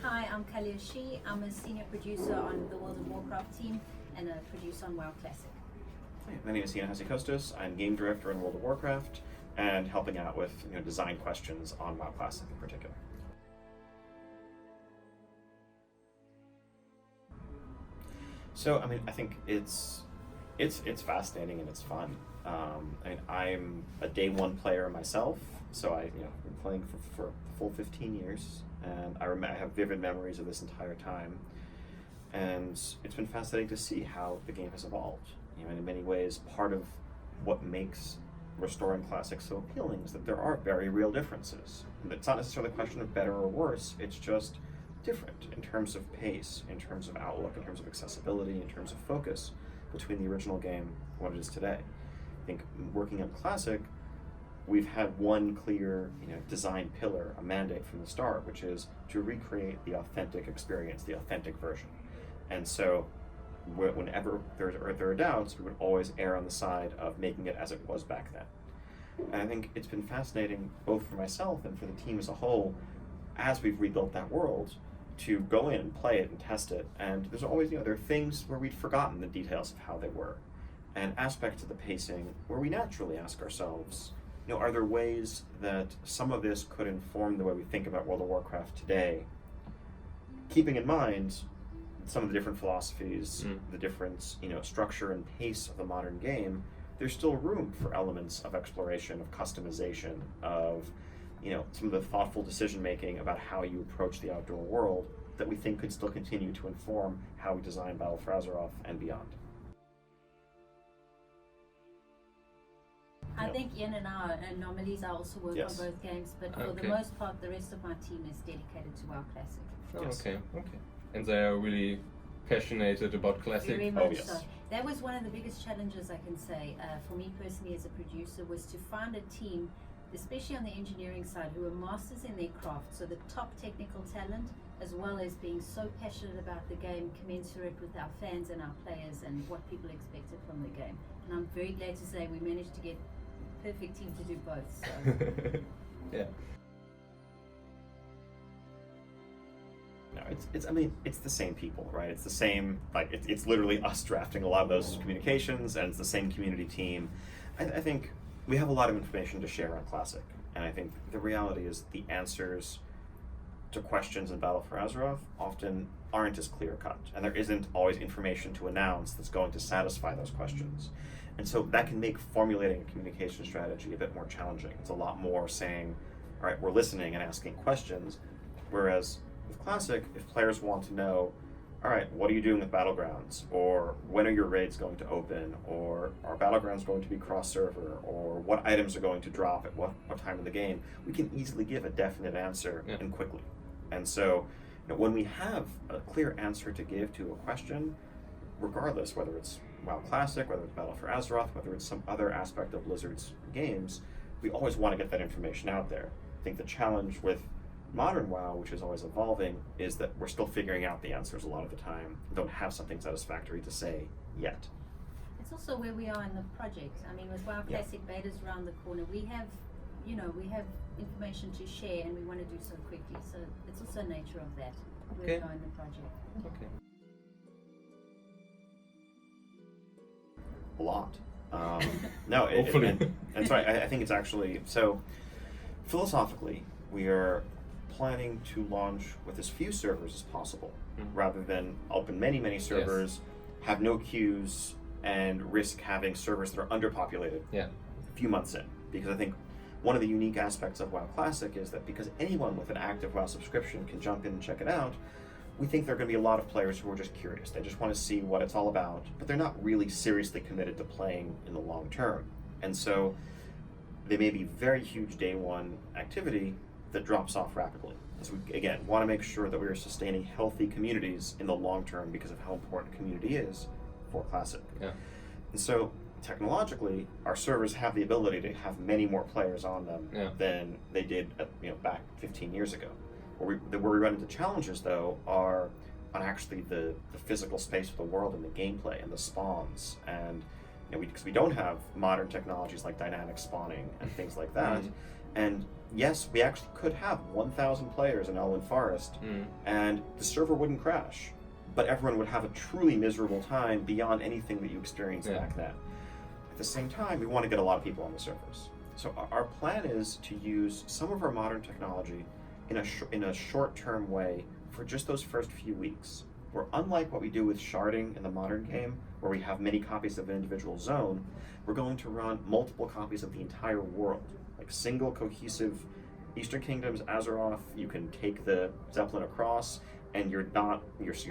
Hi, I'm Calia Schie. I'm a senior producer on the World of Warcraft team and a producer on WoW Classic. Hi, my name is Hazzikostas. I'm game director in World of Warcraft and helping out with design questions on WoW Classic in particular. So, I think it's fascinating and it's fun. I'm a day one player myself, so I've been playing for a full 15 years, and I have vivid memories of this entire time. And it's been fascinating to see how the game has evolved. In many ways, part of what makes restoring Classic so appealing is that there are very real differences. And it's not necessarily a question of better or worse, it's just different in terms of pace, in terms of outlook, in terms of accessibility, in terms of focus between the original game and what it is today. I think working on Classic, we've had one clear design pillar, a mandate from the start, which is to recreate the authentic experience, the authentic version. And so whenever there are doubts, we would always err on the side of making it as it was back then. And I think it's been fascinating, both for myself and for the team as a whole, as we've rebuilt that world, to go in and play it and test it. And there's always, there are things where we'd forgotten the details of how they were, and aspects of the pacing where we naturally ask ourselves, are there ways that some of this could inform the way we think about World of Warcraft today, keeping in mind some of the different philosophies, the different structure and pace of the modern game. There's still room for elements of exploration, of customization, of some of the thoughtful decision making about how you approach the outdoor world that we think could still continue to inform how we design Battle for Azeroth and beyond. I think Ian and I, anomalies, I also work on both games, but for the most part, the rest of my team is dedicated to WoW Classic. Oh, okay. And they are really passionate about Classic? Very much so. That was one of the biggest challenges, I can say, for me personally as a producer, was to find a team, especially on the engineering side, who are masters in their craft, so the top technical talent, as well as being so passionate about the game, commensurate with our fans and our players and what people expected from the game. And I'm very glad to say we managed to get a perfect team to do both. So. Yeah. No, it's the same people, right? It's the same, it's literally us drafting a lot of those communications, and it's the same community team. I think we have a lot of information to share on Classic, and I think the reality is the answers to questions in Battle for Azeroth often aren't as clear-cut, and there isn't always information to announce that's going to satisfy those questions. And so that can make formulating a communication strategy a bit more challenging. It's a lot more saying, all right, we're listening and asking questions, whereas with Classic, if players want to know, all right, what are you doing with Battlegrounds? Or when are your raids going to open? Or are Battlegrounds going to be cross-server? Or what items are going to drop at what time of the game? We can easily give a definite answer and quickly. And so when we have a clear answer to give to a question, regardless whether it's WoW Classic, whether it's Battle for Azeroth, whether it's some other aspect of Blizzard's games, we always want to get that information out there. I think the challenge with modern WoW, which is always evolving, is that we're still figuring out the answers a lot of the time. We don't have something satisfactory to say yet. It's also where we are in the project. With WoW Classic betas around the corner, we have information to share, and we want to do so quickly. So it's also nature of that where we are in the project. Okay. A lot. No, hopefully. And so I think it's actually, so philosophically, we are planning to launch with as few servers as possible, rather than open many servers, have no queues, and risk having servers that are underpopulated a few months in. Because I think one of the unique aspects of WoW Classic is that because anyone with an active WoW subscription can jump in and check it out, we think there are going to be a lot of players who are just curious. They just want to see what it's all about, but they're not really seriously committed to playing in the long term. And so they may be very huge day one activity that drops off rapidly. So we, again, want to make sure that we are sustaining healthy communities in the long term because of how important community is for Classic. Yeah. And so technologically, our servers have the ability to have many more players on them than they did back 15 years ago. Where we run into challenges, though, are on actually the physical space of the world and the gameplay and the spawns and because we don't have modern technologies like dynamic spawning and things like that. And yes, we actually could have 1,000 players in Elwyn Forest, and the server wouldn't crash, but everyone would have a truly miserable time beyond anything that you experienced back then. At the same time, we want to get a lot of people on the servers. So our plan is to use some of our modern technology in a short-term way for just those first few weeks. Where unlike what we do with sharding in the modern game, where we have many copies of an individual zone, we're going to run multiple copies of the entire world. Like single cohesive Eastern Kingdoms, Azeroth, you can take the Zeppelin across, and you're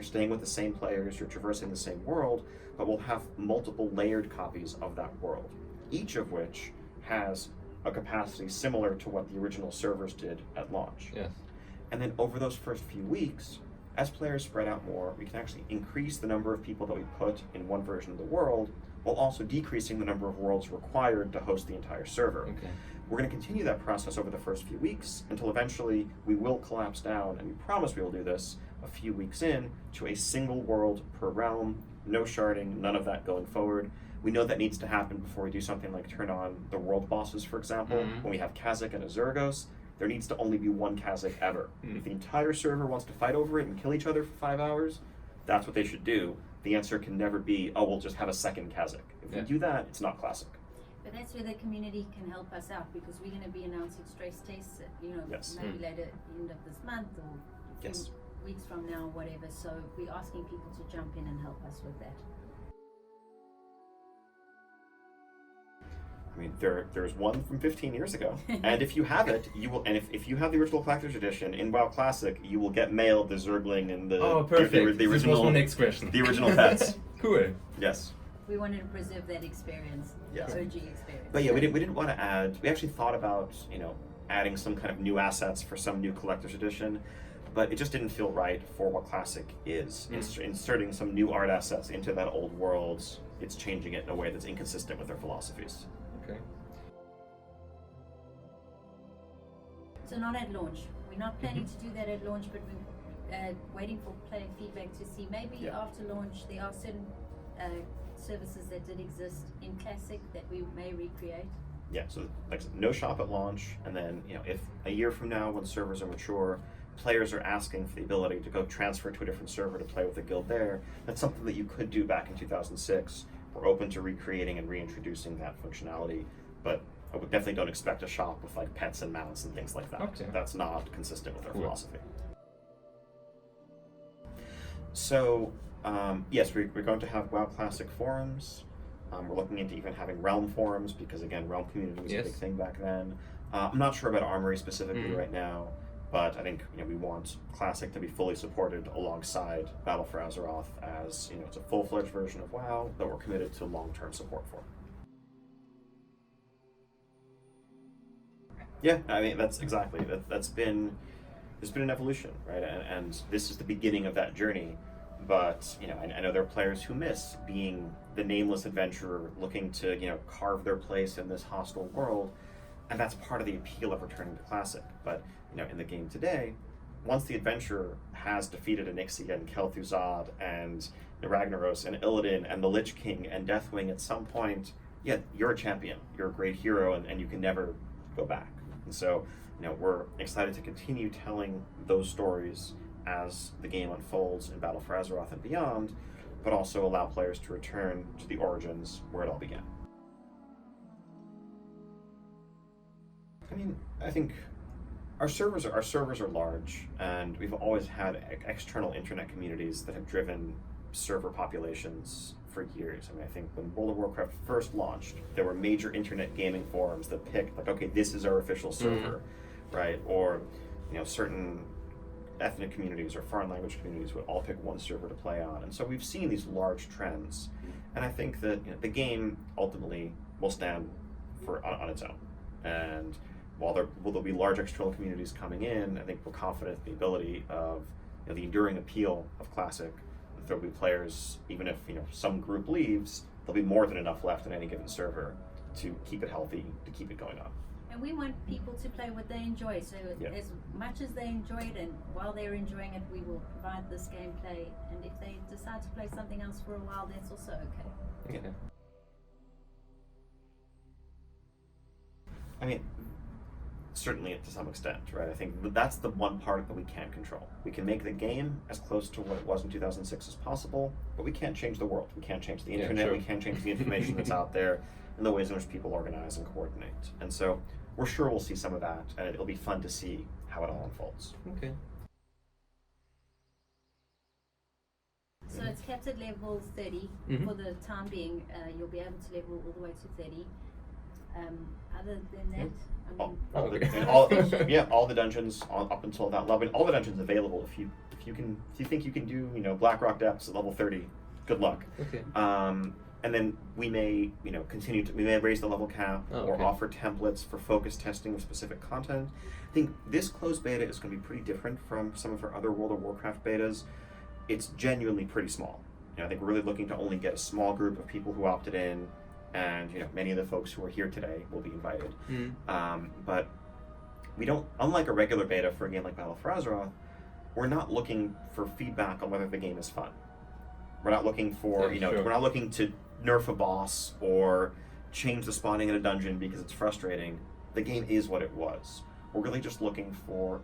staying with the same players, you're traversing the same world, but we'll have multiple layered copies of that world, each of which has a capacity similar to what the original servers did at launch. Yes. And then over those first few weeks, as players spread out more, we can actually increase the number of people that we put in one version of the world, while also decreasing the number of worlds required to host the entire server. Okay. We're going to continue that process over the first few weeks until eventually we will collapse down, and we promise we will do this a few weeks in, to a single world per realm, no sharding, none of that going forward. We know that needs to happen before we do something like turn on the world bosses, for example. When we have Kazakh and Azurgos, there needs to only be one Kazakh ever. If the entire server wants to fight over it and kill each other for 5 hours, that's what they should do. The answer can never be, oh, we'll just have a second Kazakh. If we do that, it's not classic. But that's where the community can help us out, because we're going to be announcing stress tests, maybe later at the end of this month or a few weeks from now, whatever. So we're asking people to jump in and help us with that. I mean, there's one from 15 years ago, and if you have it, you will. And if you have the original collector's edition in WoW Classic, you will get mailed the Zergling and the perfect. The original. This was my next question. The original pets. Cool. Yes. We wanted to preserve that experience, the OG experience. But yeah, we didn't want to add. We actually thought about adding some kind of new assets for some new collector's edition, but it just didn't feel right for what Classic is. Inserting some new art assets into that old world, it's changing it in a way that's inconsistent with their philosophies. Okay. So not at launch. We're not planning to do that at launch, but we're waiting for player feedback to see maybe after launch there are certain services that did exist in Classic that we may recreate. Yeah, so like no shop at launch, and then if a year from now when servers are mature, players are asking for the ability to go transfer to a different server to play with a guild there, that's something that you could do back in 2006. We're open to recreating and reintroducing that functionality, but I would definitely don't expect a shop with like pets and mounts and things like that. Okay. That's not consistent with our philosophy. So, yes, we're going to have WoW Classic forums. We're looking into even having Realm forums, because again, Realm community was a big thing back then. I'm not sure about Armory specifically right now, but I think we want Classic to be fully supported alongside Battle for Azeroth, as it's a full-fledged version of WoW that we're committed to long-term support for. Yeah, I mean that's exactly there's been an evolution, right? And this is the beginning of that journey. But I know there are players who miss being the nameless adventurer looking to carve their place in this hostile world, and that's part of the appeal of returning to Classic. But in the game today, once the adventurer has defeated Onyxia and Kel'Thuzad and Ragnaros and Illidan and the Lich King and Deathwing, at some point, you're a champion, you're a great hero, and you can never go back. And so, we're excited to continue telling those stories as the game unfolds in Battle for Azeroth and beyond, but also allow players to return to the origins where it all began. I mean, I think our servers are large, and we've always had external internet communities that have driven server populations for years. I mean, I think when World of Warcraft first launched, there were major internet gaming forums that picked, like, okay, this is our official server, right? Or, certain ethnic communities or foreign language communities would all pick one server to play on. And so we've seen these large trends. And I think that the game ultimately will stand on its own. And while there will be large external communities coming in, I think we're confident in the ability of the enduring appeal of Classic. There'll be players, even if some group leaves, there'll be more than enough left in any given server to keep it healthy, to keep it going on. And we want people to play what they enjoy. So as much as they enjoy it, and while they're enjoying it, we will provide this gameplay. And if they decide to play something else for a while, that's also okay. Yeah. I mean, certainly to some extent, right? I think that's the one part that we can't control. We can make the game as close to what it was in 2006 as possible, but we can't change the world. We can't change the internet. Sure. We can't change the information that's out there and the ways in which people organize and coordinate. And so we're sure we'll see some of that, and it'll be fun to see how it all unfolds. Okay. So it's capped at level 30 for the time being. You'll be able to level all the way to 30. Other than that, I mean, all the dungeons up until that level. All the dungeons available. If you think you can do Blackrock Depths at level 30, good luck. Okay. And then we may we may raise the level cap or offer templates for focus testing of specific content. I think this closed beta is going to be pretty different from some of our other World of Warcraft betas. It's genuinely pretty small. I think we're really looking to only get a small group of people who opted in, and many of the folks who are here today will be invited. But we don't, unlike a regular beta for a game like Battle for Azeroth, we're not looking for feedback on whether the game is fun. We're not looking for we're not looking to nerf a boss or change the spawning in a dungeon because it's frustrating. The game is what it was. We're really just looking for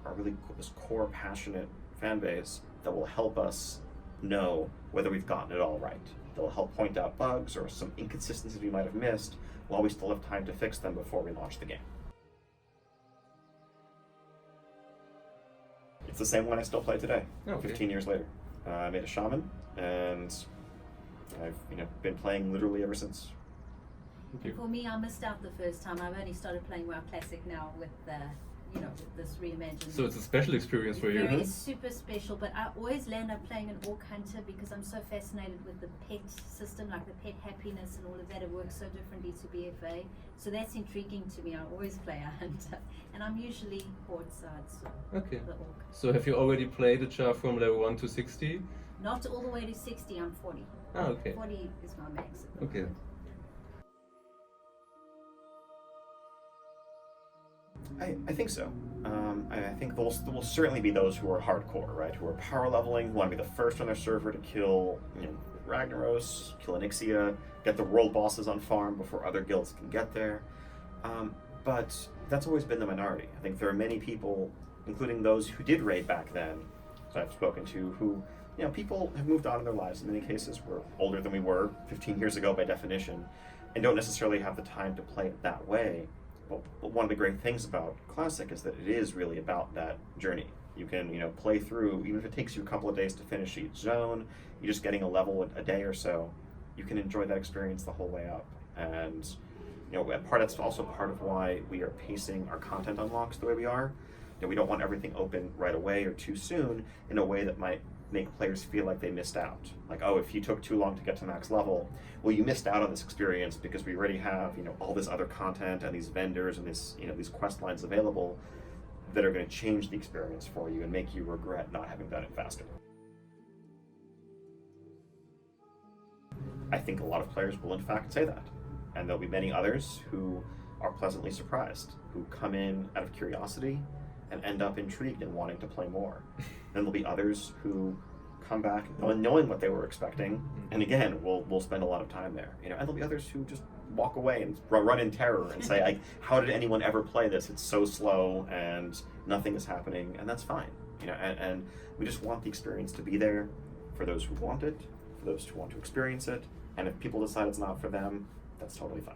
this core passionate fan base that will help us know whether we've gotten it all right. They'll help point out bugs or some inconsistencies we might have missed while we still have time to fix them before we launch the game. It's the same one I still play today, 15 years later. I made a shaman, and I've been playing literally ever since. for me, I missed out the first time. I've only started playing WoW Classic now with with this reimagined. So it's a special experience for you. It's super special, but I always land up playing an Orc Hunter because I'm so fascinated with the pet system, like the pet happiness and all of that. It works so differently to BFA. So that's intriguing to me. I always play a Hunter, and I'm usually Horde side, so Okay. the Orc. So have you already played the char from level 1 to 60? Not all the way to 60, I'm 40. Ah, okay. 40 is my max. at the Okay. moment. I think so. I think there will certainly be those who are hardcore, right? Who are power leveling, who want to be the first on their server to kill Ragnaros, kill Onyxia, get the world bosses on farm before other guilds can get there. But that's always been the minority. I think there are many people, including those who did raid back then, that I've spoken to, who, people have moved on in their lives. In many cases, we're older than we were 15 years ago by definition, and don't necessarily have the time to play it that way. But one of the great things about Classic is that it is really about that journey. You can, play through, even if it takes you a couple of days to finish each zone, you're just getting a level a day or so, you can enjoy that experience the whole way up. And, that's also part of why we are pacing our content unlocks the way we are. We don't want everything open right away or too soon in a way that might make players feel like they missed out. Like, oh, if you took too long to get to max level, well, you missed out on this experience because we already have, all this other content and these vendors and these quest lines available that are going to change the experience for you and make you regret not having done it faster. I think a lot of players will in fact say that. And there'll be many others who are pleasantly surprised, who come in out of curiosity and end up intrigued and wanting to play more. Then there'll be others who come back knowing what they were expecting, and again, we'll spend a lot of time there. And there'll be others who just walk away and run in terror and say, how did anyone ever play this? It's so slow and nothing is happening, and that's fine. And we just want the experience to be there for those who want it, for those who want to experience it, and if people decide it's not for them, that's totally fine.